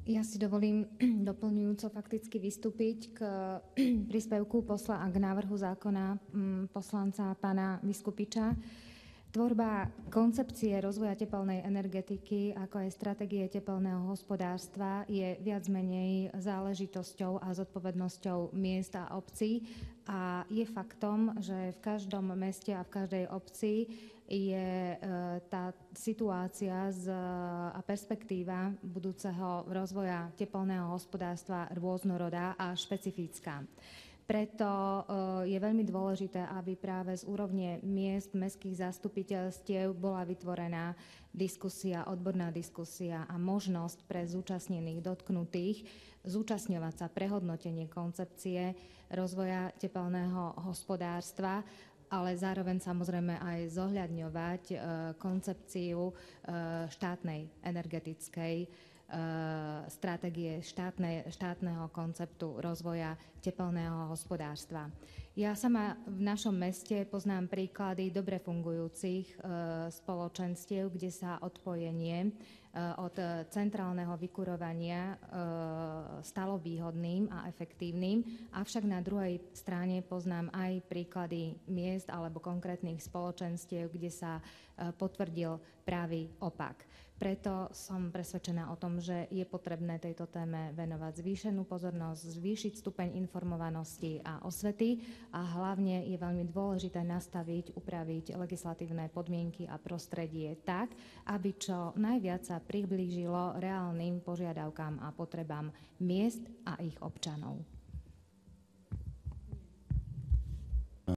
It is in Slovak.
Ja si dovolím doplňujúco fakticky vystúpiť k príspevku a k návrhu zákona poslanca pána Viskupiča. Tvorba koncepcie rozvoja tepelnej energetiky, ako aj stratégie tepelného hospodárstva je viac menej záležitosťou a zodpovednosťou miest a obcí a je faktom, že v každom meste a v každej obci je tá situácia a perspektíva budúceho rozvoja tepelného hospodárstva rôznorodá a špecifická. Preto je veľmi dôležité, aby práve z úrovne miest, mestských zastupiteľstiev bola vytvorená diskusia, odborná diskusia a možnosť pre zúčastnených dotknutých zúčastňovať sa prehodnotenie koncepcie rozvoja tepelného hospodárstva, ale zároveň samozrejme aj zohľadňovať koncepciu štátnej energetickej stratégie štátneho konceptu rozvoja tepelného hospodárstva. Ja sama v našom meste poznám príklady dobre fungujúcich spoločenstiev, kde sa odpojenie od centrálneho vykurovania stalo výhodným a efektívnym, avšak na druhej strane poznám aj príklady miest alebo konkrétnych spoločenstiev, kde sa potvrdil pravý opak. Preto som presvedčená o tom, že je potrebné tejto téme venovať zvýšenú pozornosť, zvýšiť stupeň informovanosti a osvety a hlavne je veľmi dôležité nastaviť, upraviť legislatívne podmienky a prostredie tak, aby čo najviac sa priblížilo reálnym požiadavkám a potrebám miest a ich občanov.